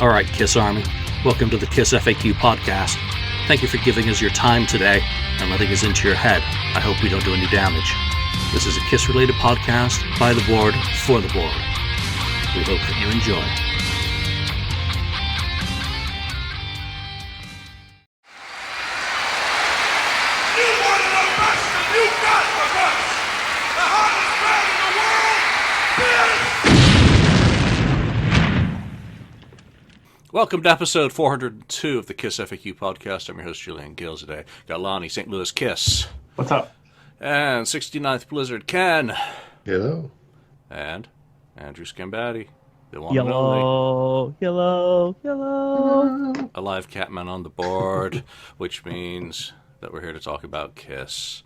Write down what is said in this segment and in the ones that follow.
All right, Kiss Army, welcome to the KissFAQ Podcast. Thank you for giving us your time today and letting us into your head. I hope we don't do any damage. This is a Kiss-related podcast by the board, for the board. We hope that you enjoy. You want the best and you got the best. The hottest band in the world, KISS. Welcome to episode 402 of the KissFAQ Podcast. I'm your host, Julian Gills, today. Got Lonnie, St. Louis Kiss. What's up? And 69th Blizzard, Ken. Hello. And Andrew Scambatti, the one and only. Yellow. A live Catman on the board, which means that we're here to talk about Kiss.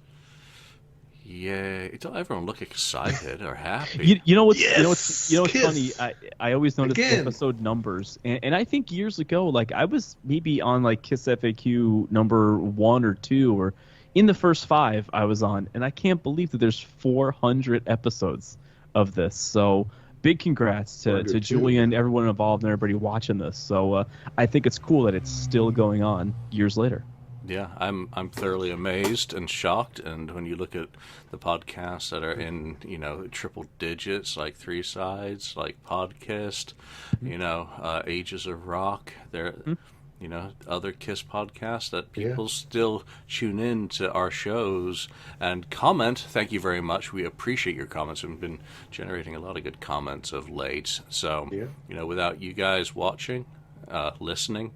Yay. Don't everyone look excited or happy. You know what's Yes! funny? I always notice Again. episode numbers, and I think years ago, like I was maybe on like Kiss FAQ number 1 or 2, or in the first 5 I was on, and I can't believe that there's 400 episodes of this. So big congrats to 402. Julian, everyone involved, and everybody watching this. So I think it's cool that it's still going on years later. Yeah, I'm thoroughly amazed and shocked. And when you look at the podcasts that are in, triple digits, like Three Sides, like Podcast, Ages of Rock, there, other Kiss podcasts that people still tune in to our shows and comment. Thank you very much. We appreciate your comments. We've been generating a lot of good comments of late. So, without you guys watching, listening,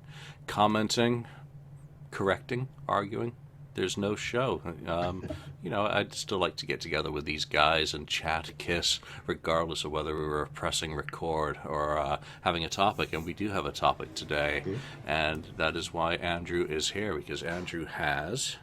commenting, correcting, arguing, there's no show. I'd still like to get together with these guys and chat Kiss, regardless of whether we were pressing record or having a topic. And we do have a topic today, and that is why Andrew is here, because Andrew has...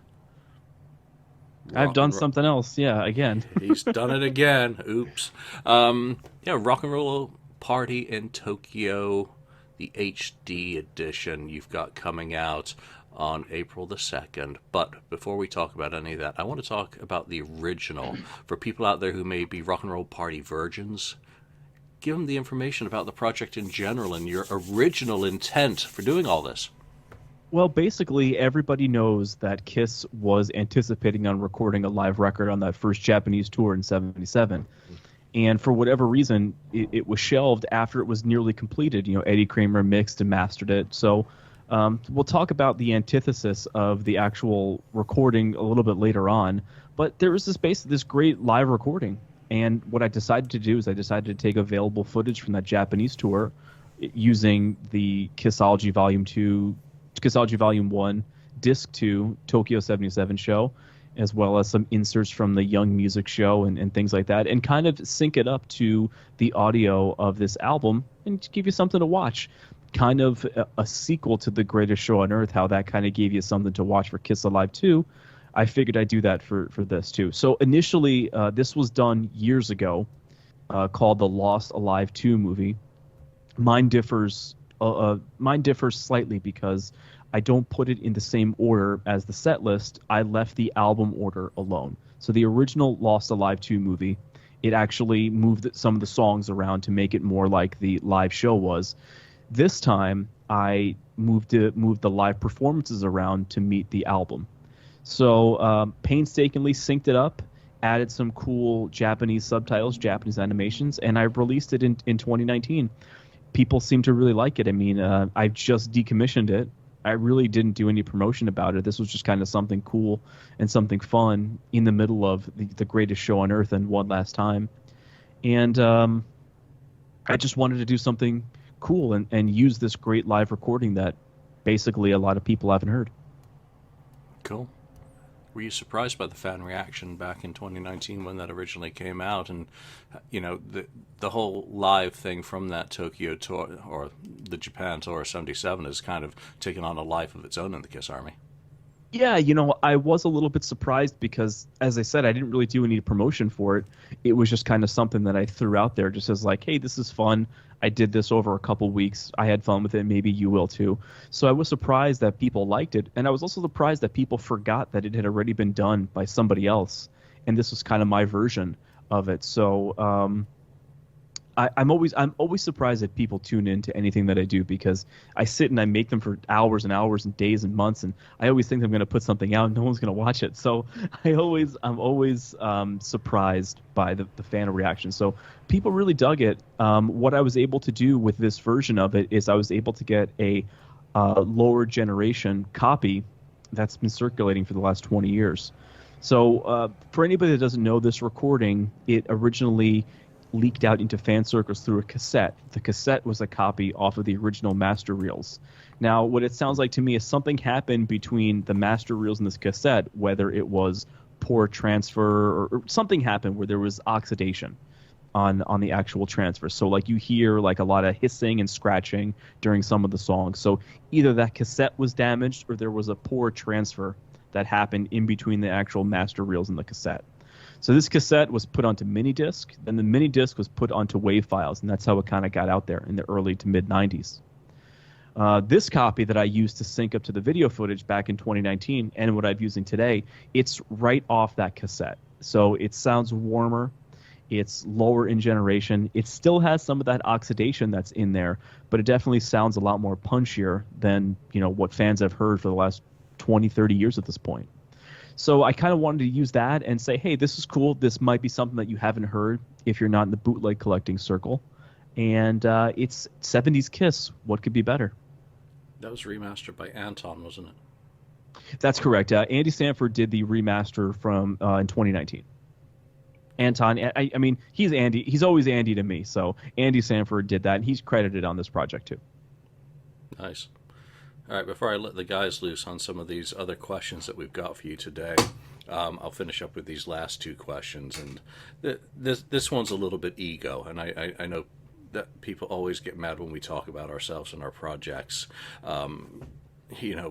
I've done something else, again. He's done it again. Oops. Rock and Roll Party in Tokyo, the HD edition you've got coming out on April the 2nd. But before we talk about any of that, I want to talk about the original. For people out there who may be Rock and Roll Party virgins, give them the information about the project in general and your original intent for doing all this. Well, basically, everybody knows that Kiss was anticipating on recording a live record on that first Japanese tour in '77. And for whatever reason, it was shelved after it was nearly completed. Eddie Kramer mixed and mastered it. So we'll talk about the antithesis of the actual recording a little bit later on. But there was this great live recording. And what I decided to do is I decided to take available footage from that Japanese tour using the KISSology Volume 2, KISSology Volume 1, Disc 2, Tokyo 77 show, as well as some inserts from the Young Music show and things like that, and kind of sync it up to the audio of this album and give you something to watch. Kind of a sequel to The Greatest Show on Earth, how that kind of gave you something to watch for Kiss Alive 2. I figured I'd do that for this too. So initially, this was done years ago, called the Lost Alive 2 movie. Mine differs slightly because I don't put it in the same order as the set list. I left the album order alone. So the original Lost Alive 2 movie, it actually moved some of the songs around to make it more like the live show was. This time, I moved the live performances around to meet the album. So painstakingly synced it up, added some cool Japanese subtitles, Japanese animations, and I released it in 2019. People seem to really like it. I mean, I just decommissioned it. I really didn't do any promotion about it. This was just kind of something cool and something fun in the middle of the greatest show on earth and one last time. And I just wanted to do something cool and use this great live recording that basically a lot of people haven't heard. Cool. Were you surprised by the fan reaction back in 2019 when that originally came out? And, the whole live thing from that Tokyo tour, or the Japan tour of 77, has kind of taken on a life of its own in the Kiss Army. Yeah, I was a little bit surprised because, as I said, I didn't really do any promotion for it. It was just kind of something that I threw out there just as like, hey, this is fun. I did this over a couple weeks. I had fun with it. Maybe you will too. So I was surprised that people liked it. And I was also surprised that people forgot that it had already been done by somebody else. And this was kind of my version of it. So I'm always surprised that people tune in to anything that I do, because I sit and I make them for hours and hours and days and months, and I always think I'm going to put something out and no one's going to watch it. So I'm always surprised by the fan reaction. So people really dug it. What I was able to do with this version of it is I was able to get a lower generation copy that's been circulating for the last 20 years. So for anybody that doesn't know this recording, it originally leaked out into fan circles through a cassette. The cassette was a copy off of the original master reels. Now, what it sounds like to me is something happened between the master reels and this cassette, whether it was poor transfer or something happened where there was oxidation on the actual transfer. So like you hear like a lot of hissing and scratching during some of the songs. So either that cassette was damaged or there was a poor transfer that happened in between the actual master reels and the cassette. So this cassette was put onto mini disc, then the mini disc was put onto WAV files, and that's how it kind of got out there in the early to mid 90s. This copy that I used to sync up to the video footage back in 2019 and what I'm using today, it's right off that cassette. So it sounds warmer, it's lower in generation, it still has some of that oxidation that's in there, but it definitely sounds a lot more punchier than what fans have heard for the last 20, 30 years at this point. So I kind of wanted to use that and say, hey, this is cool. This might be something that you haven't heard if you're not in the bootleg collecting circle. And it's 70s Kiss. What could be better? That was remastered by Anton, wasn't it? That's correct. Andy Sanford did the remaster from in 2019. Anton, I mean, he's Andy. He's always Andy to me. So Andy Sanford did that, and he's credited on this project too. Nice. All right, before I let the guys loose on some of these other questions that we've got for you today, I'll finish up with these last two questions. And this one's a little bit ego, and I know that people always get mad when we talk about ourselves and our projects,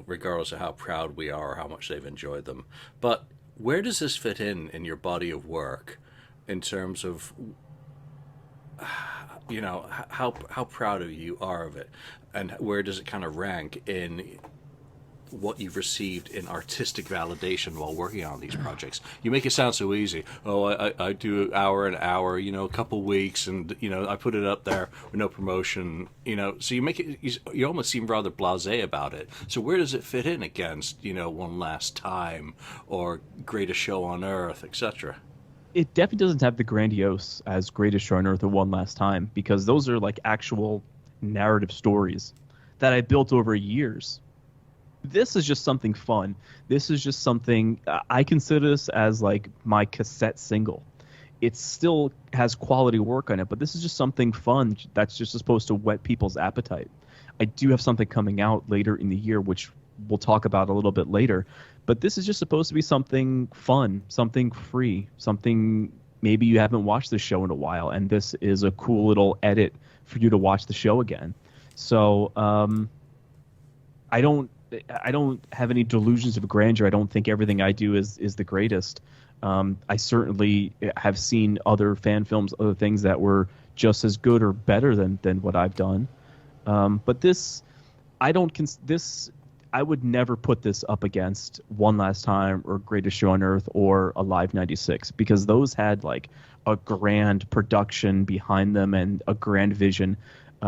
regardless of how proud we are or how much they've enjoyed them. But where does this fit in your body of work in terms of how proud of you are of it, and where does it kind of rank in what you've received in artistic validation while working on these projects? You make it sound so easy. Oh, I do an hour, a couple weeks, and I put it up there with no promotion, so you make it, you almost seem rather blasé about it. So where does it fit in against One Last Time or Greatest Show on Earth, etc.? It definitely doesn't have the grandiose as Greatest Show on Earth or One Last Time, because those are like actual narrative stories that I built over years. This is just something fun. This is just something, I consider this as like my cassette single. It still has quality work on it, but this is just something fun that's just supposed to whet people's appetite. I do have something coming out later in the year, which we'll talk about a little bit later, but this is just supposed to be something fun, something free, something maybe you haven't watched the show in a while, and this is a cool little edit for you to watch the show again. So I don't have any delusions of grandeur. I don't think everything I do is the greatest. I certainly have seen other fan films, other things that were just as good or better than what I've done. But this, I would never put this up against One Last Time or Greatest Show on Earth or Alive 96, because those had like a grand production behind them and a grand vision.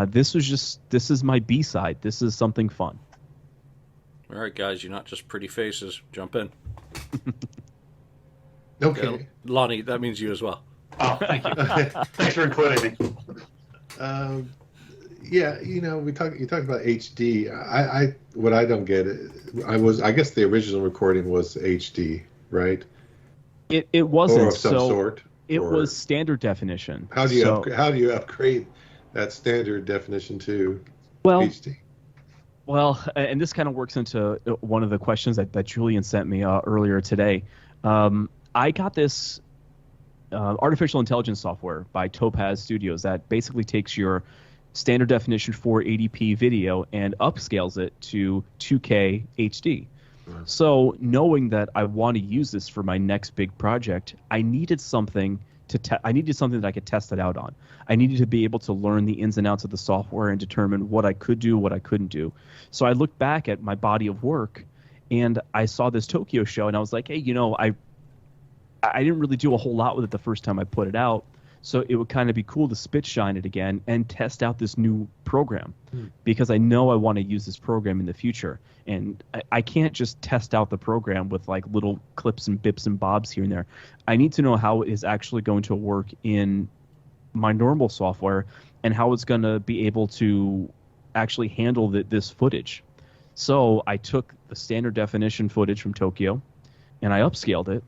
This is my B-side. This is something fun. All right, guys, you're not just pretty faces. Jump in. Okay. Lonnie, that means you as well. Oh, thank you. Thanks for including me. Yeah, you talk about HD. What I don't get, I guess the original recording was HD, right? It wasn't. Or of some sort. It was standard definition. How do you upgrade that standard definition to HD? Well, and this kind of works into one of the questions that Julian sent me earlier today. I got this artificial intelligence software by Topaz Studios that basically takes your standard definition 480p video and upscales it to 2K HD. Right. So knowing that I want to use this for my next big project, I needed something I needed something that I could test it out on. I needed to be able to learn the ins and outs of the software and determine what I could do, what I couldn't do. So I looked back at my body of work, and I saw this Tokyo show, and I was like, hey, I didn't really do a whole lot with it the first time I put it out. So it would kind of be cool to spit shine it again and test out this new program, because I know I want to use this program in the future. And I can't just test out the program with like little clips and bips and bobs here and there. I need to know how it is actually going to work in my normal software and how it's going to be able to actually handle this footage. So I took the standard definition footage from Tokyo and I upscaled it,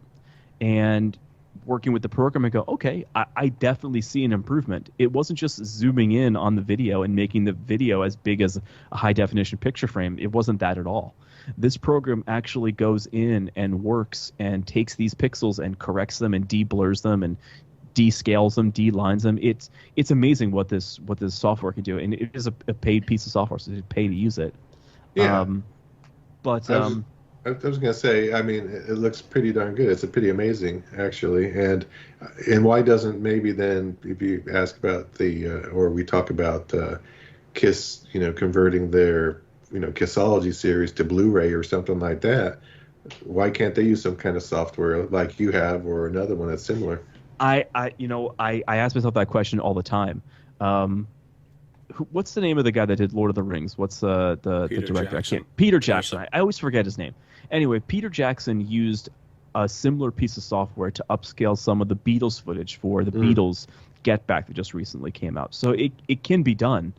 and working with the program, I go, okay, I definitely see an improvement. It wasn't just zooming in on the video and making the video as big as a high definition picture frame. It wasn't that at all. This program actually goes in and works and takes these pixels and corrects them and de-blurs them and descales them, de-lines them. It's amazing what this software can do, and it is a paid piece of software, so you pay to use it. Yeah. I was going to say, I mean, it looks pretty darn good. It's pretty amazing, actually. And why doesn't maybe then, if you ask about or we talk about KISS, converting their, KISSology series to Blu-ray or something like that, why can't they use some kind of software like you have or another one that's similar? I ask myself that question all the time. What's the name of the guy that did Lord of the Rings? What's the director? Jackson. Peter Jackson. I always forget his name. Anyway, Peter Jackson used a similar piece of software to upscale some of the Beatles footage for the Beatles Get Back that just recently came out. So it can be done.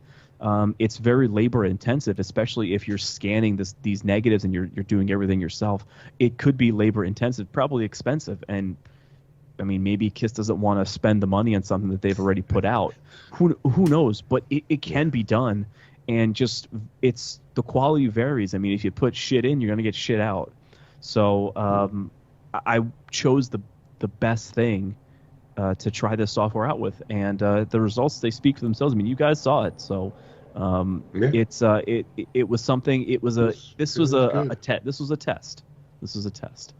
It's very labor intensive, especially if you're scanning these negatives and you're doing everything yourself. It could be labor intensive, probably expensive, and I mean, maybe KISS doesn't want to spend the money on something that they've already put out. Who knows? But it can be done, and just the quality varies. I mean, if you put shit in, you're gonna get shit out. So I chose the best thing to try this software out with, and the results, they speak for themselves. I mean, you guys saw it, so it was something. This was a test. This was a test.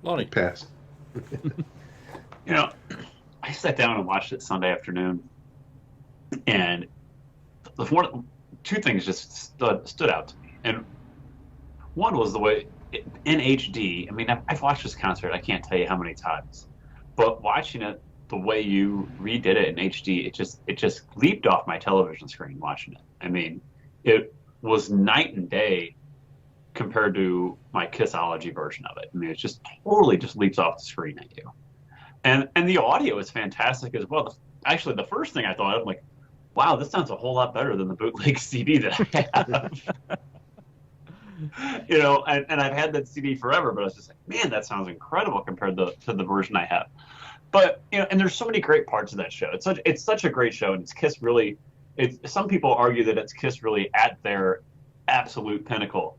Lonnie, pass. I sat down and watched it Sunday afternoon, and two things just stood out to me. And one was the way in HD. I mean, I've watched this concert, I can't tell you how many times, but watching it the way you redid it in HD, it just leaped off my television screen watching it. I mean, it was night and day compared to my KISSology version of it. I mean, it just totally just leaps off the screen at you. And the audio is fantastic as well. Actually, the first thing I thought, I'm like, wow, this sounds a whole lot better than the bootleg CD that I have. And I've had that CD forever, but I was just like, man, that sounds incredible compared to the version I have. But and there's so many great parts of that show. It's such a great show, and it's KISS really. Some people argue that it's KISS really at their absolute pinnacle.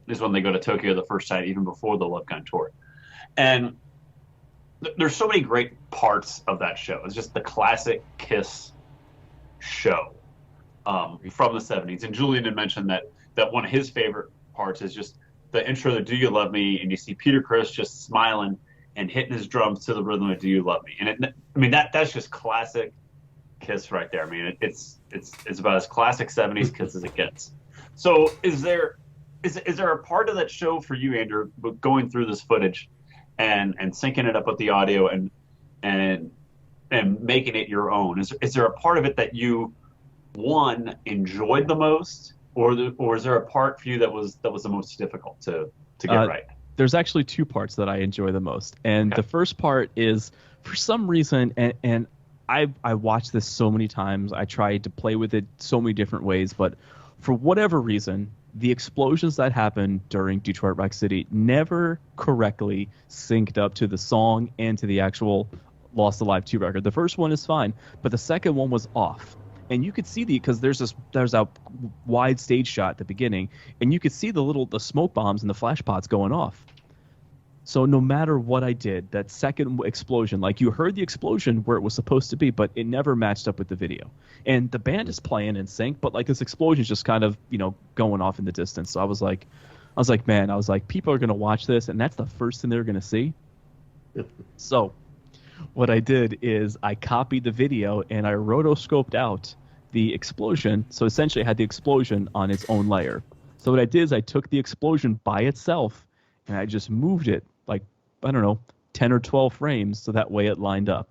Is when they go to Tokyo the first time, even before the Love Gun tour, and there's so many great parts of that show. It's just the classic KISS show from the 70s. And Julian had mentioned that one of his favorite parts is just the intro to Do You Love Me, and you see Peter Criss just smiling and hitting his drums to the rhythm of Do You Love Me. And that's just classic KISS right there. I mean, it's about as classic 70s KISS as it gets. So is there a part of that show for you, Andrew, going through this footage and syncing it up with the audio and making it your own? Is there a part of it that you enjoyed the most, or is there a part for you that was the most difficult to get right? There's actually two parts that I enjoy the most, and the first part is, for some reason, and I watched this so many times, I tried to play with it so many different ways, but for whatever reason, the explosions that happened during Detroit Rock City never correctly synced up to the song and to the actual Lost Alive 2 record. The first one is fine, but the second one was off. And you could see because there's a wide stage shot at the beginning, and you could see the smoke bombs and the flash pots going off. So no matter what I did, that second explosion, like, you heard the explosion where it was supposed to be, but it never matched up with the video. And the band is playing in sync, but like this explosion is just kind of, going off in the distance. So I was like, people are going to watch this, and that's the first thing they're going to see. So what I did is I copied the video and I rotoscoped out the explosion. So essentially I had the explosion on its own layer. So what I did is I took the explosion by itself and I just moved it like, I don't know, 10 or 12 frames so that way it lined up.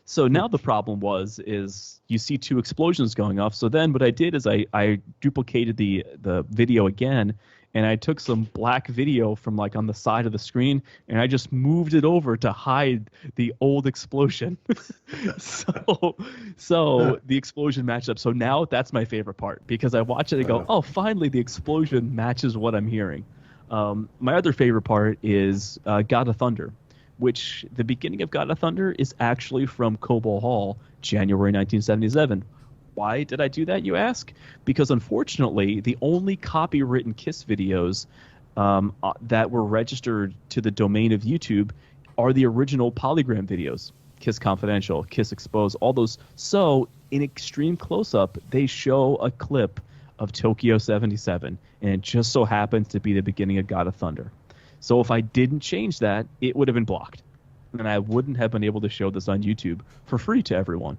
So now the problem is you see two explosions going off. So then what I did is I duplicated the video again, and I took some black video from like on the side of the screen, and I just moved it over to hide the old explosion. so the explosion matched up. So now that's my favorite part, because I watch it and go, oh, finally the explosion matches what I'm hearing. My other favorite part is God of Thunder, which the beginning of God of Thunder is actually from Cobo Hall, January 1977. Why did I do that, you ask? Because unfortunately, the only copywritten Kiss videos that were registered to the domain of YouTube are the original Polygram videos. Kiss Confidential, Kiss Exposed, all those. So in extreme close-up, they show a clip of Tokyo 77, and it just so happens to be the beginning of God of Thunder. So if I didn't change that, it would have been blocked, and I wouldn't have been able to show this on YouTube for free to everyone.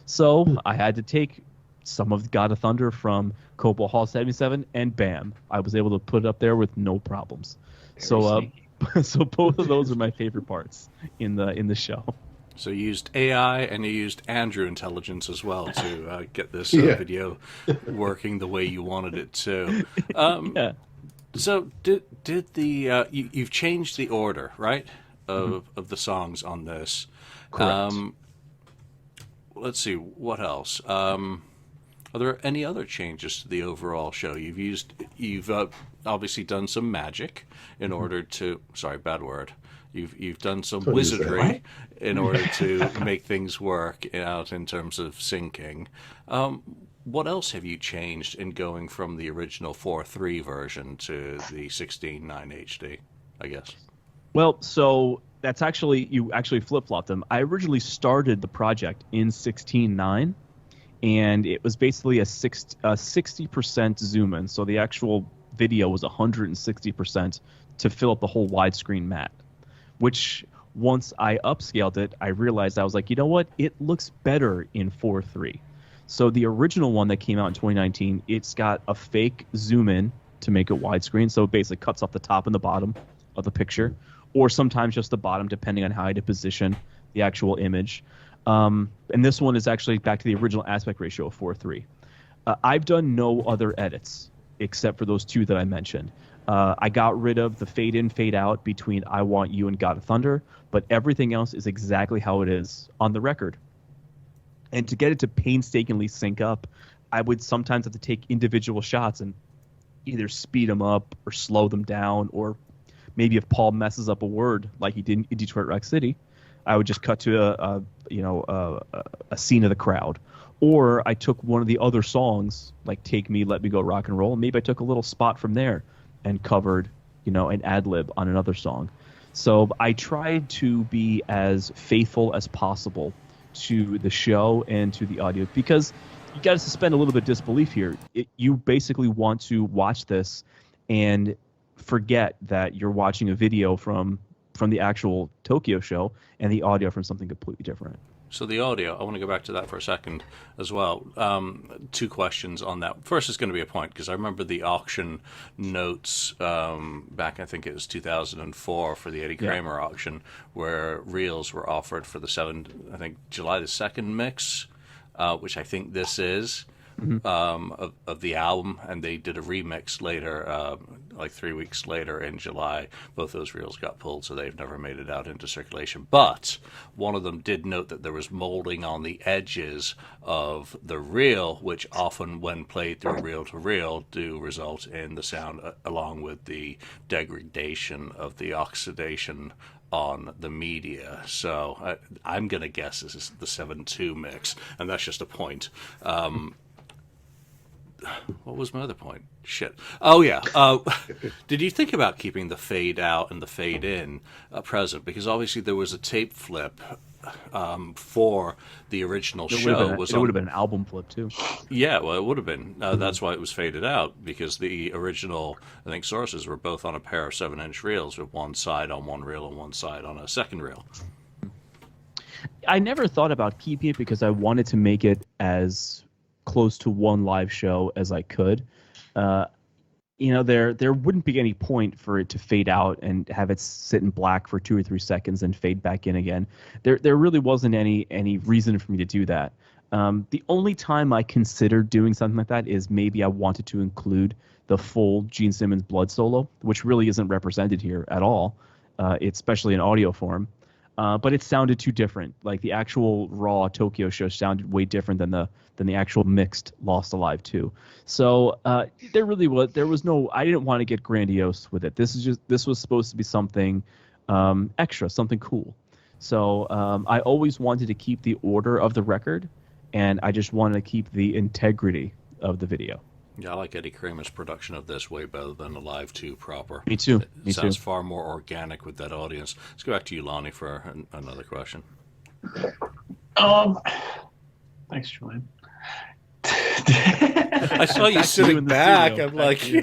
So I had to take some of God of Thunder from Cobo Hall 77, and bam, I was able to put it up there with no problems. So both of those are my favorite parts in the show. So you used AI and you used Andrew intelligence as well to get this video working the way you wanted it to. Yeah. So did the you've changed the order, right, of the songs on this? Correct. Let's see, what else? Are there any other changes to the overall show? You've obviously done some magic in order to, sorry, bad word. You've done some wizardry in order to make things work out in terms of syncing. What else have you changed in going from the original 4.3 version to the 16.9 HD, I guess? Well, so that's you actually flip-flopped them. I originally started the project in 16.9, and it was basically a 60% zoom in. So the actual video was 160% to fill up the whole widescreen mat, which once I upscaled it, I realized I was like, you know what? It looks better in 4.3. So the original one that came out in 2019, it's got a fake zoom in to make it widescreen. So it basically cuts off the top and the bottom of the picture, or sometimes just the bottom, depending on how to position the actual image. And this one is actually back to the original aspect ratio of 4.3. I've done no other edits except for those two that I mentioned. I got rid of the fade in, fade out between I Want You and God of Thunder, but everything else is exactly how it is on the record. And to get it to painstakingly sync up, I would sometimes have to take individual shots and either speed them up or slow them down, or maybe if Paul messes up a word like he did in Detroit Rock City, I would just cut to a scene of the crowd. Or I took one of the other songs, like Take Me, Let Me Go, Rock and Roll, and maybe I took a little spot from there and covered, an ad-lib on another song. So I tried to be as faithful as possible to the show and to the audio, because you got to suspend a little bit of disbelief here. You basically want to watch this and forget that you're watching a video from the actual Tokyo show and the audio from something completely different. So the audio, I want to go back to that for a second as well. Two questions on that. First is going to be a point, because I remember the auction notes back, I think it was 2004 for the Eddie Kramer auction, where reels were offered for the July the 2nd mix, which I think this is, of the album, and they did a remix later, like 3 weeks later in July. Both those reels got pulled, so they've never made it out into circulation. But one of them did note that there was molding on the edges of the reel, which often, when played through reel to reel, do result in the sound, along with the degradation of the oxidation on the media. So I'm going to guess this is the 7.2 mix, and that's just a point. What was my other point? Shit. Oh, yeah. Did you think about keeping the fade out and the fade in present? Because obviously there was a tape flip for the original show. It would have been an album flip, too. Yeah, well, it would have been. That's why it was faded out, because the original, I think, sources were both on a pair of 7-inch reels, with one side on one reel and one side on a second reel. I never thought about keeping it because I wanted to make it as close to one live show as I could. there wouldn't be any point for it to fade out and have it sit in black for 2 or 3 seconds and fade back in again. There really wasn't any reason for me to do that. The only time I considered doing something like that is maybe I wanted to include the full Gene Simmons Blood solo, which really isn't represented here at all, especially in audio form. But it sounded too different. Like the actual raw Tokyo show sounded way different than the actual mixed Lost Alive 2. So there was no. I didn't want to get grandiose with it. This was supposed to be something extra, something cool. So I always wanted to keep the order of the record, and I just wanted to keep the integrity of the video. Yeah, I like Eddie Kramer's production of this way better than the Live 2 proper. Me too. It sounds far more organic with that audience. Let's go back to you, Lonnie, for another question. Thanks, Julian. I saw you sitting back. I'm like, he's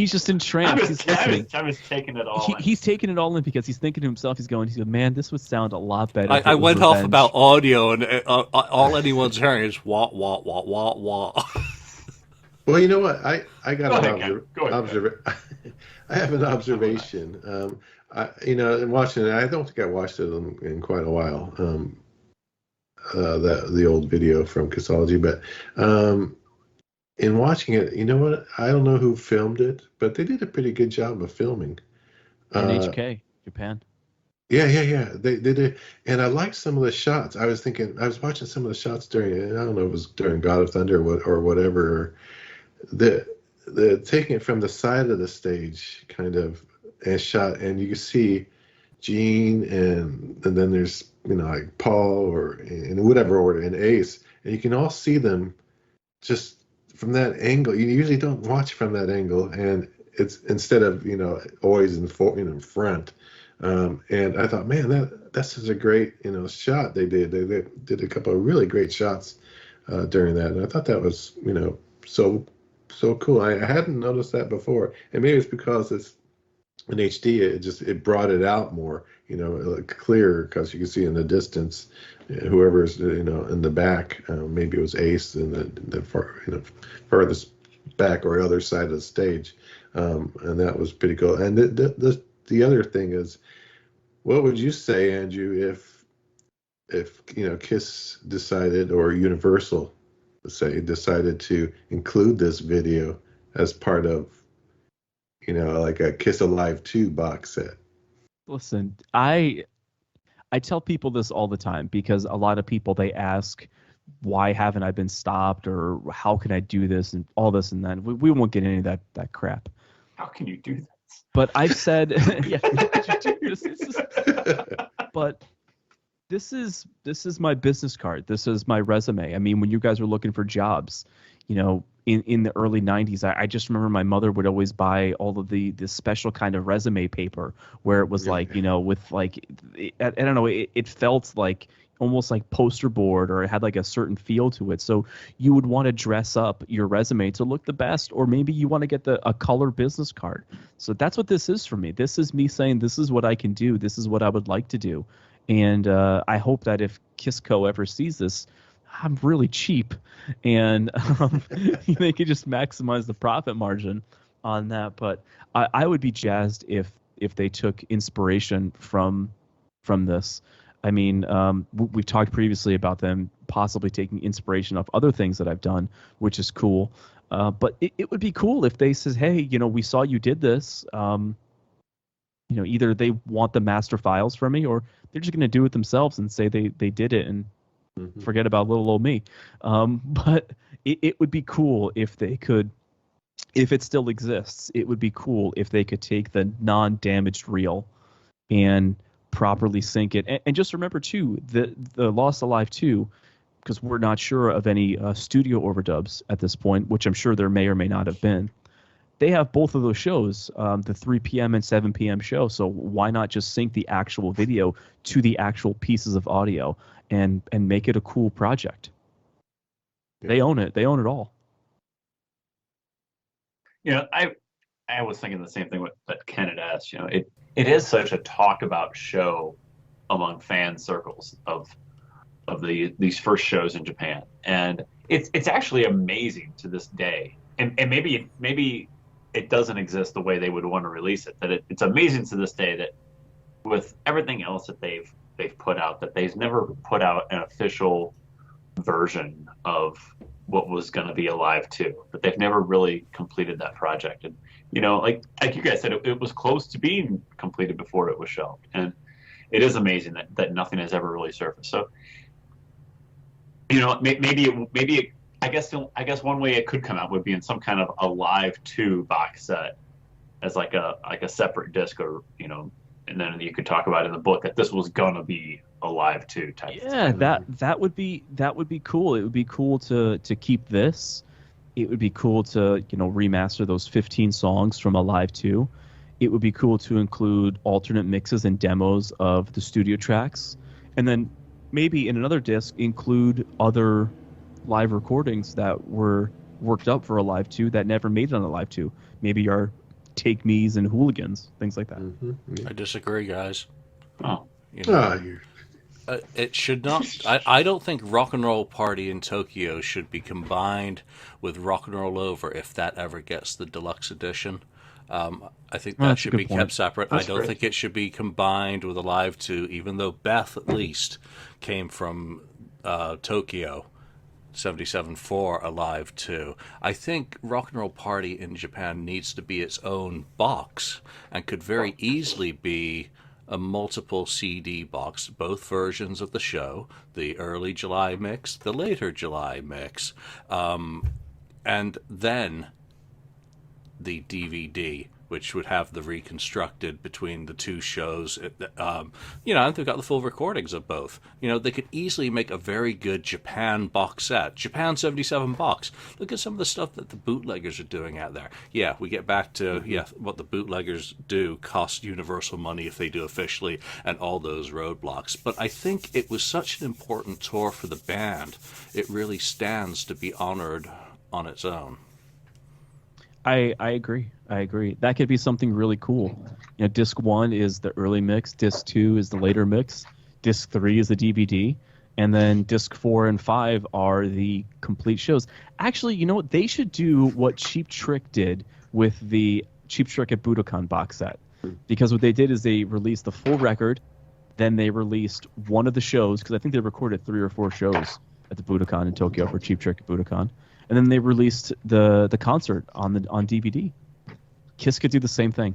just entranced. He's listening. I was taking it all in. He's taking it all in because he's thinking to himself. He's going, man, this would sound a lot better. I went off about audio, and all anyone's hearing is wah wah wah wah wah. Well, you know what? I got Go ahead. I have an observation. In watching it, I don't think I watched it in quite a while. The old video from KISSology, but in watching it, you know what? I don't know who filmed it, but they did a pretty good job of filming. NHK, Japan. Yeah. They did, and I liked some of the shots. I was watching some of the shots during, I don't know if it was during God of Thunder or whatever. The taking it from the side of the stage, kind of, and shot, and you can see Gene, and then there's like Paul, or in whatever order, and Ace, and you can all see them just from that angle. You usually don't watch from that angle, and it's instead of always in front. And I thought, man, that's just a great shot they did. They did a couple of really great shots during that, and I thought that was so cool. I hadn't noticed that before, and maybe it's because it's in HD. It brought it out more, clearer, because you can see in the distance whoever's in the back. Maybe it was Ace in the farthest back or other side of the stage, and that was pretty cool. And the other thing is, what would you say, Andrew, if KISS decided, or Universal, let's say, decided to include this video as part of like a Kiss Alive 2 box set? Listen, I tell people this all the time, because a lot of people, they ask, why haven't I been stopped, or how can I do this, and all this and that. We won't get any of that crap. How can you do this? But I've said, yeah, but this is my business card. This is my resume. I mean, when you guys were looking for jobs, in the early 90s, I just remember my mother would always buy all of this special kind of resume paper where it was like, with like, I don't know, it felt like almost like poster board, or it had like a certain feel to it. So you would want to dress up your resume to look the best, or maybe you want to get a color business card. So that's what this is for me. This is me saying, this is what I can do. This is what I would like to do. And I hope that if KISSCO ever sees this, I'm really cheap, and they could just maximize the profit margin on that. But I would be jazzed if they took inspiration from this. I mean, we've talked previously about them possibly taking inspiration off other things that I've done, which is cool. But it would be cool if they says, hey, we saw you did this. Either they want the master files from me, or they're just going to do it themselves and say they did it and forget about little old me. But it would be cool if they could, if it still exists, it would be cool if they could take the non-damaged reel and properly sync it. And just remember, too, the Lost Alive 2, because we're not sure of any studio overdubs at this point, which I'm sure there may or may not have been. They have both of those shows, the 3 p.m. and 7 p.m. show. So why not just sync the actual video to the actual pieces of audio and make it a cool project? Yeah. They own it. They own it all. I was thinking the same thing that Ken had asked. It is such a talk about show among fan circles of these first shows in Japan, and it's actually amazing to this day and maybe it doesn't exist the way they would want to release it. That it's amazing to this day that with everything else that they've put out, that they've never put out an official version of what was going to be Alive 2. That they've never really completed that project. And like you guys said, it was close to being completed before it was shelved. And it is amazing that nothing has ever really surfaced. So maybe I guess one way it could come out would be in some kind of Alive 2 box set as like a separate disc, or and then you could talk about in the book that this was gonna be Alive 2 type. Yeah, that would be cool. It would be cool to keep this. It would be cool to remaster those 15 songs from Alive 2. It would be cool to include alternate mixes and demos of the studio tracks, and then maybe in another disc include other live recordings that were worked up for Alive 2 that never made it on Alive 2. Maybe our Take Me's and Hooligans, things like that. Mm-hmm. Yeah. I disagree, guys. Oh, it should not. I don't think Rock and Roll Party in Tokyo should be combined with Rock and Roll Over if that ever gets the deluxe edition. I think that should be kept separate. I don't think it should be combined with Alive 2, even though Beth at least came from Tokyo 77 for Alive 2. I think Rock and Roll Party in Japan needs to be its own box and could very easily be a multiple CD box, both versions of the show, the early July mix, the later July mix, and then the DVD, which would have the reconstructed between the two shows, and they've got the full recordings of both. They could easily make a very good Japan box set, Japan 77 box. Look at some of the stuff that the bootleggers are doing out there. Yeah, we get back to, what the bootleggers do costs Universal money if they do officially, and all those roadblocks. But I think it was such an important tour for the band, it really stands to be honored on its own. I agree. That could be something really cool. Disc 1 is the early mix, Disc 2 is the later mix, Disc 3 is the DVD, and then Disc 4 and 5 are the complete shows. Actually, you know what? They should do what Cheap Trick did with the Cheap Trick at Budokan box set. Because what they did is they released the full record, then they released one of the shows, because I think they recorded 3 or 4 shows at the Budokan in Tokyo for Cheap Trick at Budokan. And then they released the concert on DVD. Kiss could do the same thing.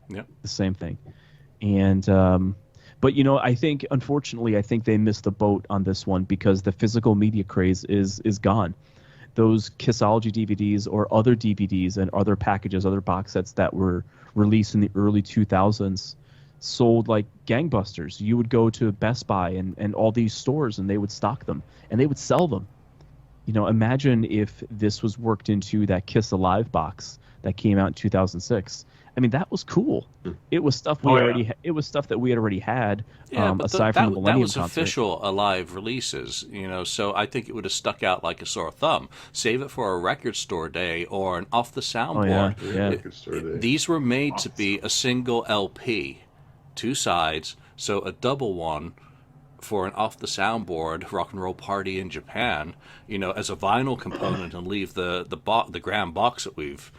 Yep. The same thing. And but I think unfortunately they missed the boat on this one because the physical media craze is gone. Those KISSology DVDs or other DVDs and other packages, other box sets that were released in the early 2000s sold like gangbusters. You would go to Best Buy and all these stores and they would stock them and they would sell them. Imagine if this was worked into that Kiss Alive box that came out in 2006. I mean, that was cool. It was stuff It was stuff that we had already had. Aside from the Millennium Concert. That was official Alive releases. So I think it would have stuck out like a sore thumb. Save it for a record store day or an off the soundboard. Oh, yeah. Record store day. These were made to be a single LP, 2 sides, so a double one for an off the soundboard Rock and Roll Party in Japan, as a vinyl component, and leave the grand box that we've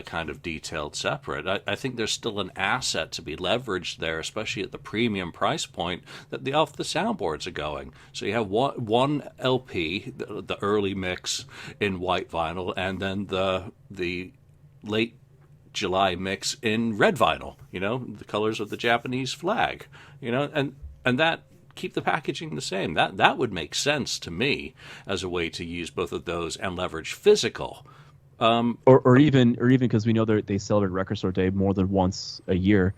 kind of detailed separate. I think there's still an asset to be leveraged there, especially at the premium price point that the off the soundboards are going. So you have one LP, the early mix in white vinyl, and then the late July mix in red vinyl. The colors of the Japanese flag. And that. Keep the packaging the same. That would make sense to me as a way to use both of those and leverage physical. Or even because we know they celebrate Record Store Day more than once a year.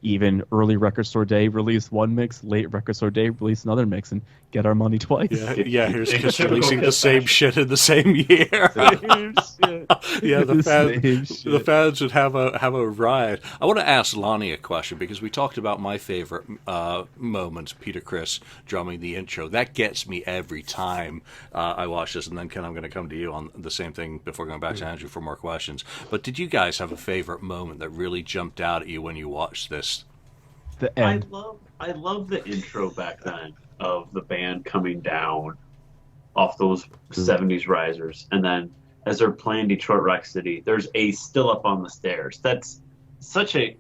Even early Record Store Day release one mix, late Record Store Day release another mix, and get our money twice. Yeah. Here's Kiss releasing the same shit in the same year. The fans would have a riot. I want to ask Lonnie a question because we talked about my favorite moment, Peter Criss drumming the intro. That gets me every time I watch this. And then Ken, I'm going to come to you on the same thing before going back to Andrew for more questions. But did you guys have a favorite moment that really jumped out at you when you watched this? The end. I love the intro back then of the band coming down off those 70s risers, and then as they're playing Detroit Rock City. There's Ace still up on the stairs. That's such a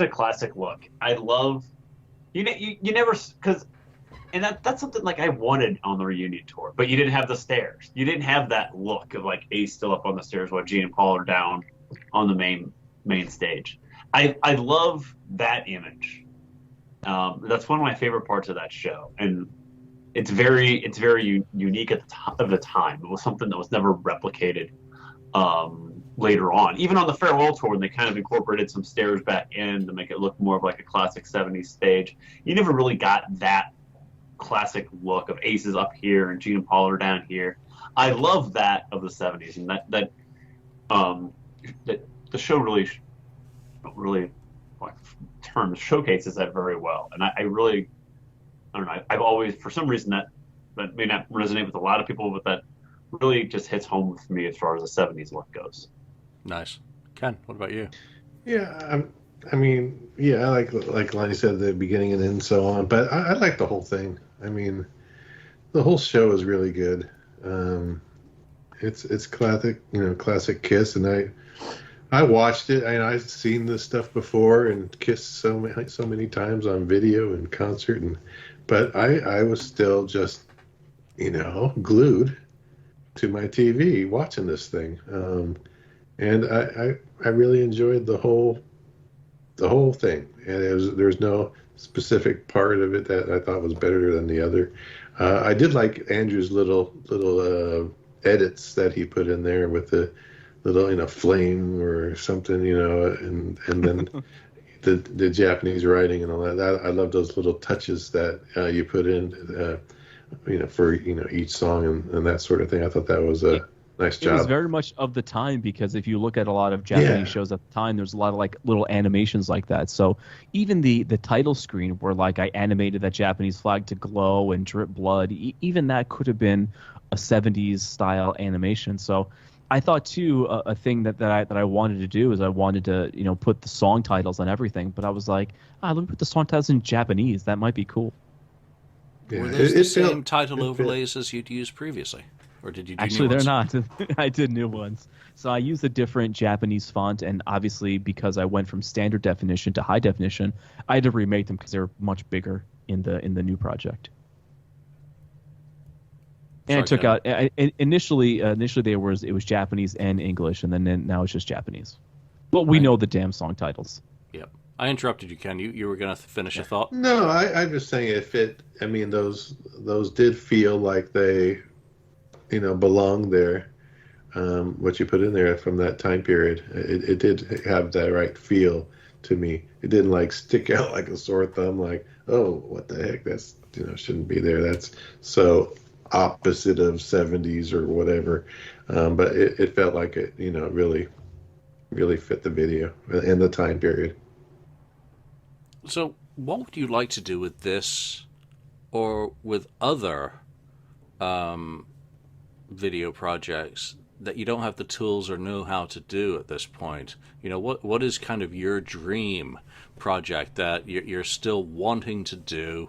classic look. I love you never because. And that's something like I wanted on the reunion tour, but you didn't have the stairs. You didn't have that look of like Ace still up on the stairs while Gene and Paul are down on the main stage. I love that image. That's one of my favorite parts of that show, and it's very unique at the time. It was something that was never replicated later on. Even on the farewell tour, when they kind of incorporated some stairs back in to make it look more of like a classic '70s stage, you never really got that classic look of Aces up here and Gene and Paul are down here. I love that of the '70s, and that the show really like term showcases that very well. And I don't know. I've always, for some reason, that may not resonate with a lot of people, but that really just hits home with me as far as the '70s look goes. Nice. Ken, what about you? Yeah, I mean, yeah, like Lonnie said at the beginning and so on, but I like the whole thing. I mean, the whole show is really good. It's classic, classic Kiss, and I watched it. I've seen this stuff before and Kiss so many times on video and concert, but I was still just glued to my TV watching this thing, and I really enjoyed the whole thing, and there's no specific part of it that I thought was better than the other. I did like Andrew's little edits that he put in there with the little flame or something, and then the Japanese writing and all that. I love those little touches that you put in, for each song and that sort of thing. I thought that was a nice job. It was very much of the time, because if you look at a lot of Japanese shows at the time, there's a lot of like little animations like that. So even the title screen where like I animated that Japanese flag to glow and drip blood, even that could have been a 70s style animation. So I thought too, a thing that I wanted to do is I wanted to put the song titles on everything, but I was like, let me put the song titles in Japanese. That might be cool. Yeah, Were those the same title overlays as you'd used previously? Or did you do Actually, new they're ones? not. I did new ones. So I used a different Japanese font, and obviously because I went from standard definition to high definition, I had to remake them because they were much bigger in the new project. And I took out initially it was Japanese and English, and then now it's just Japanese. But we know the damn song titles. Yep. I interrupted you, Ken. You were going to finish a thought? No, I'm just saying those did feel like they belong there. What you put in there from that time period, it did have that right feel to me. It didn't like stick out like a sore thumb, like, oh, what the heck, that's shouldn't be there. That's so opposite of '70s or whatever. But it felt like it, really fit the video and the time period. So, what would you like to do with this, or with other video projects that you don't have the tools or know how to do at this point? What is kind of your dream project that you're still wanting to do,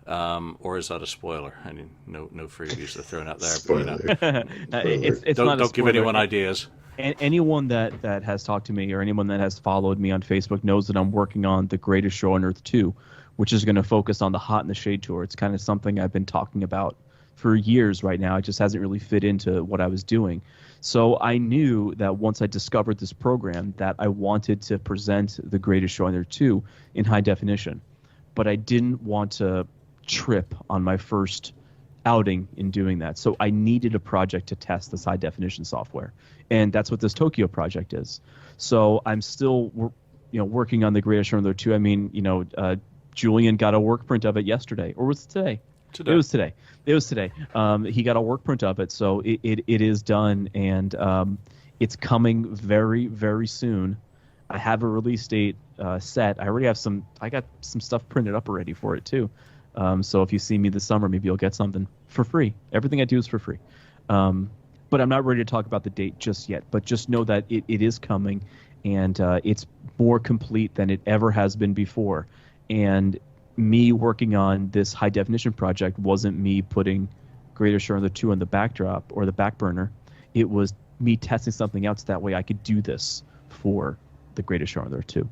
or is that a spoiler? I mean, no freebies are thrown out there. Spoiler. It's not a don't give spoiler. anyone ideas. And anyone that has talked to me, or anyone that has followed me on Facebook, knows that I'm working on The Greatest Show on Earth 2, which is going to focus on the Hot in the Shade tour. It's kind of something I've been talking about for years right now. It just hasn't really fit into what I was doing. So I knew that once I discovered this program that I wanted to present The Greatest Show on Earth 2 in high definition. But I didn't want to trip on my first outing in doing that. So I needed a project to test this high definition software. And that's what this Tokyo project is. So I'm still working on The Greatest Show on Earth 2. I mean, Julian got a work print of it yesterday, or was it today? It was today. He got a work print of it, so it is done, and it's coming very, very soon. I have a release date set. I already have I got some stuff printed up already for it too. So if you see me this summer, maybe you'll get something for free. Everything I do is for free. But I'm not ready to talk about the date just yet. But just know that it is coming, and it's more complete than it ever has been before. And me working on this high definition project wasn't me putting Greatest Show on the 2 on the backdrop or the back burner. It was me testing something out so that way I could do this for the greatest show on earth too.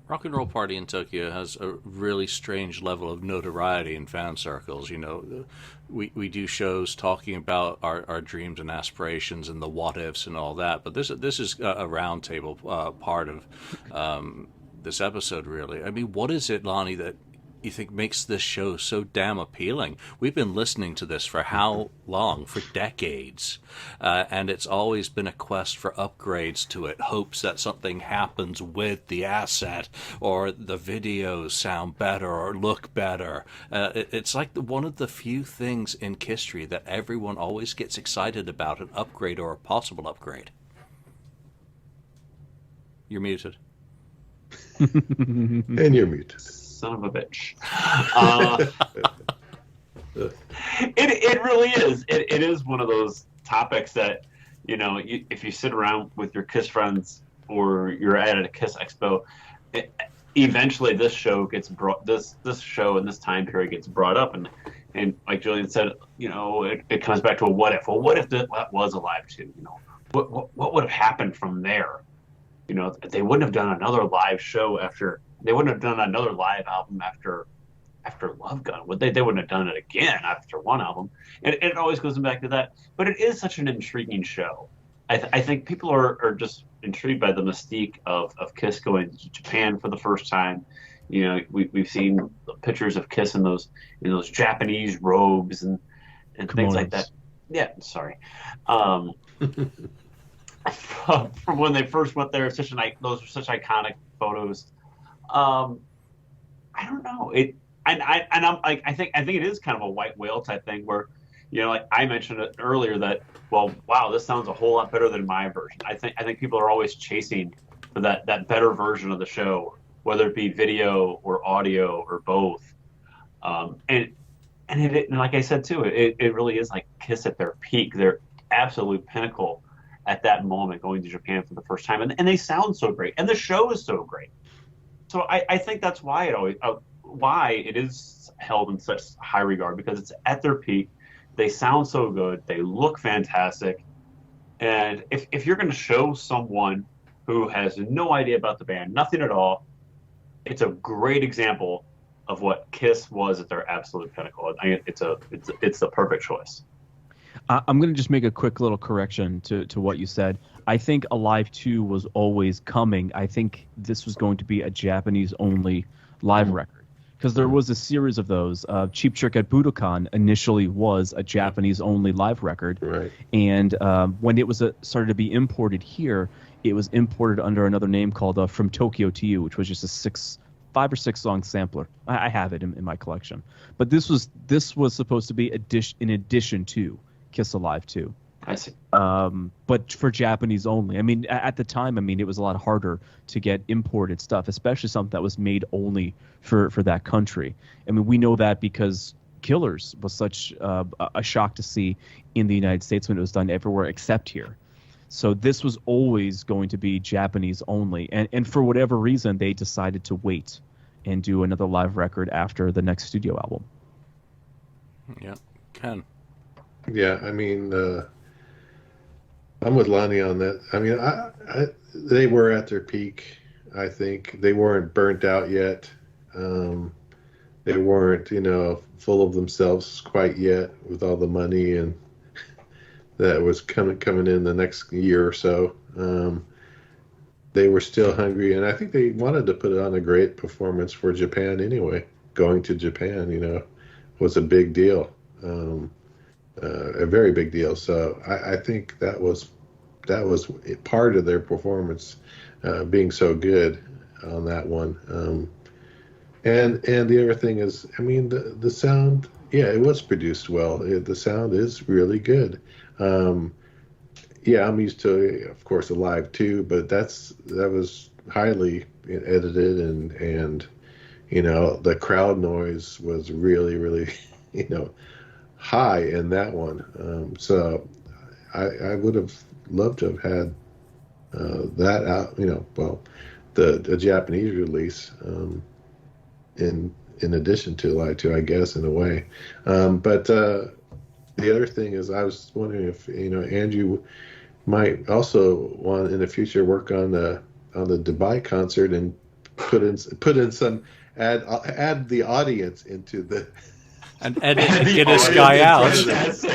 Rock and Roll Party in Tokyo has a really strange level of notoriety in fan circles. You know, we do shows talking about our dreams and aspirations and the what ifs and all that, but this is a roundtable part of this episode, really. I mean, what is it, Lonnie, that you think makes this show so damn appealing? We've been listening to this for how long? For decades. And it's always been a quest for upgrades to it, hopes that something happens with the asset, or the videos sound better or look better. It's like one of the few things in history that everyone always gets excited about, an upgrade or a possible upgrade. You're muted. And you're muted. Son of a bitch. It really is. It is one of those topics that, you know, if you sit around with your KISS friends or you're at a KISS expo, eventually this show gets brought. This show in this time period gets brought up, and like Julian said, you know, it comes back to a what if. Well, what if that was a live too? You know, what would have happened from there? You know, they wouldn't have done another live show after. They wouldn't have done another live album after Love Gun, would they? They wouldn't have done it again after one album. And it always goes back to that. But it is such an intriguing show. I think people are just intrigued by the mystique of KISS going to Japan for the first time. You know, we've seen pictures of KISS in those Japanese robes and things like that. Yeah, sorry. From when they first went there, those are such iconic photos. I don't know. I'm like, I think it is kind of a white whale type thing where, you know, like I mentioned it earlier that, well, wow, this sounds a whole lot better than my version. I think people are always chasing for that better version of the show, whether it be video or audio or both. And like I said too, it really is like KISS at their peak, their absolute pinnacle at that moment, going to Japan for the first time, and they sound so great, and the show is so great. So I think that's why why it is held in such high regard, because it's at their peak. They sound so good. They look fantastic. And if you're going to show someone who has no idea about the band, nothing at all, it's a great example of what KISS was at their absolute pinnacle. I mean, it's the perfect choice. I'm going to just make a quick little correction to what you said. I think Alive 2 was always coming. I think this was going to be a Japanese-only live record, because there was a series of those. Cheap Trick at Budokan initially was a Japanese-only live record. Right. And when it was started to be imported here, it was imported under another name called From Tokyo to You, which was just a 5 or 6 song sampler. I have it in my collection. But this was supposed to be in addition to KISS Alive 2. I see. But for Japanese only. I mean, at the time, it was a lot harder to get imported stuff, especially something that was made only for that country. I mean, we know that because Killers was such a shock to see in the United States when it was done everywhere except here. So this was always going to be Japanese only. And for whatever reason, they decided to wait and do another live record after the next studio album. Yeah, Ken. Yeah, I mean, I'm with Lonnie on that. I mean, they were at their peak. I think they weren't burnt out yet. They weren't, full of themselves quite yet with all the money and that was coming in the next year or so. They were still hungry, and I think they wanted to put on a great performance for Japan anyway. Going to Japan, was a big deal. A very big deal. So I think that was part of their performance, being so good on that one. And the other thing is, I mean, the sound, yeah, it was produced well. The sound is really good. Yeah, I'm used to, of course, Alive too, but that was highly edited and the crowd noise was really, really, high in that one. So I would have loved to have had that out, the Japanese release in addition to Alive 2, I guess, in a way. But the other thing is, I was wondering if, Andrew, might also want in the future work on the Dubai concert and put in some add the audience into the and edit and get this guy out.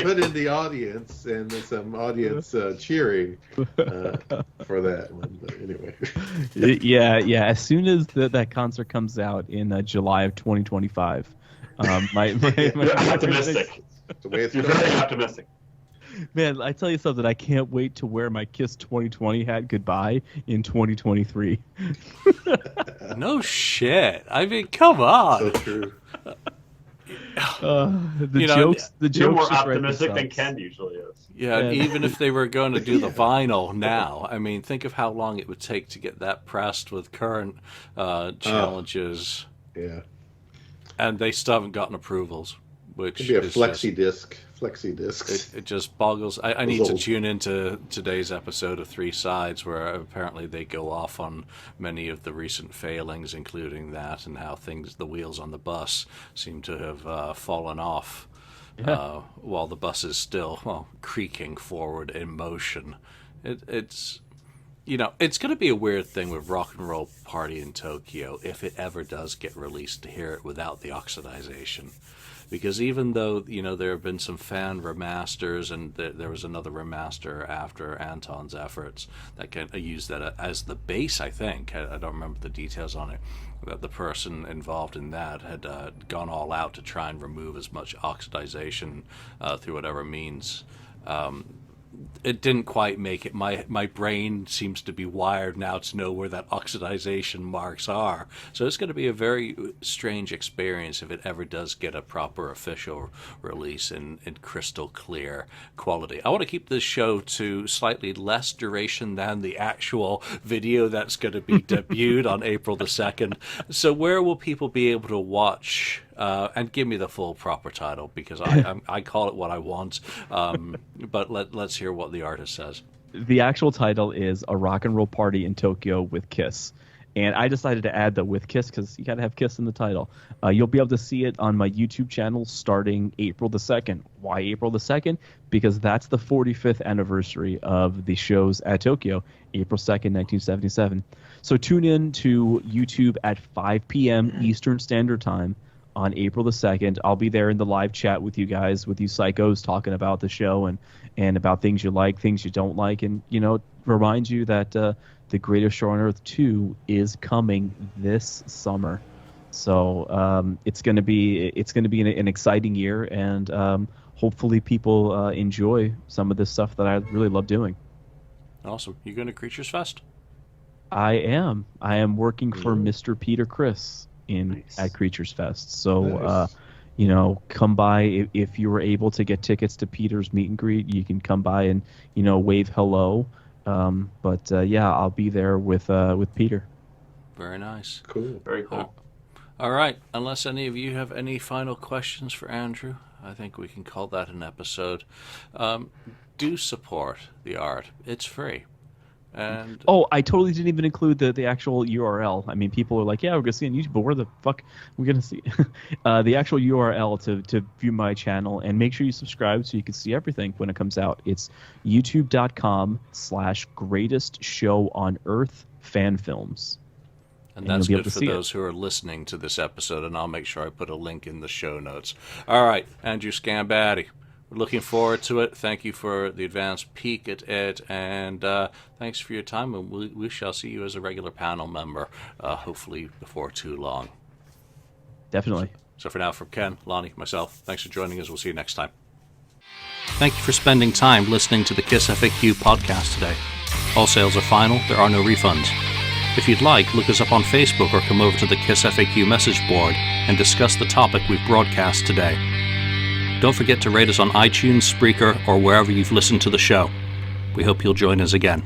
Put in the audience and some audience cheering for that one. But anyway. Yeah. As soon as that concert comes out in July of 2025, You're optimistic. The way it's You're going. very optimistic. Man, I tell you something. I can't wait to wear my Kiss 2020 hat goodbye in 2023. No shit. I mean, come on. So true. The jokes You're more just write optimistic than themselves. Ken usually is. Yeah, and even if they were going to do the vinyl now, I mean, think of how long it would take to get that pressed with current challenges. Yeah. And they still haven't gotten approvals, which Could be a is flexi disc. Flexi discs. It just boggles. I need to tune into today's episode of Three Sides, where apparently they go off on many of the recent failings, including that, and how the wheels on the bus seem to have fallen off, while the bus is still creaking forward in motion. It's it's going to be a weird thing with Rock and Roll Party in Tokyo if it ever does get released to hear it without the oxidization. Because even though, there have been some fan remasters, and there was another remaster after Anton's efforts that can use that as the base, I think. I don't remember the details on it. That the person involved in that had gone all out to try and remove as much oxidization through whatever means. It didn't quite make it. My brain seems to be wired now to know where that oxidization marks are. So it's going to be a very strange experience if it ever does get a proper official release in crystal clear quality. I want to keep this show to slightly less duration than the actual video that's going to be debuted on April the 2nd. So where will people be able to watch? And give me the full proper title, because I call it what I want. But let's hear what the artist says. The actual title is A Rock and Roll Party in Tokyo with Kiss. And I decided to add the with Kiss because you got to have Kiss in the title. You'll be able to see it on my YouTube channel starting April the 2nd. Why April the 2nd? Because that's the 45th anniversary of the shows at Tokyo, April 2nd, 1977. So tune in to YouTube at 5 p.m. Eastern Standard Time on April the 2nd. I'll be there in the live chat with you guys, with you psychos, talking about the show and about things you like, things you don't like, and, remind you that The Greatest Show on Earth 2 is coming this summer. So it's going to be an exciting year, and hopefully people enjoy some of this stuff that I really love doing. Awesome. You going to Creatures Fest? I am working for Mr. Peter Criss at Creatures Fest. So, nice. Come by if you were able to get tickets to Peter's meet and greet. You can come by and wave hello. But I'll be there with Peter. Very nice. Cool. Very cool. All right. Unless any of you have any final questions for Andrew, I think we can call that an episode. Do support the art. It's free. And I totally didn't even include the actual URL. I mean, people are like, yeah, we're going to see it on YouTube, but where the fuck are we going to see the actual URL to view my channel? And make sure you subscribe so you can see everything when it comes out. It's youtube.com/greatestshowonearthfanfilms. And that's good for those who are listening to this episode, and I'll make sure I put a link in the show notes. All right, Andrew Scambatti. We're looking forward to it. Thank you for the advanced peek at it, and thanks for your time. And we shall see you as a regular panel member, hopefully before too long. Definitely. So for now, from Ken, Lonnie, myself, thanks for joining us. We'll see you next time. Thank you for spending time listening to the KissFAQ podcast today. All sales are final. There are no refunds. If you'd like, look us up on Facebook or come over to the KissFAQ message board and discuss the topic we've broadcast today. Don't forget to rate us on iTunes, Spreaker, or wherever you've listened to the show. We hope you'll join us again.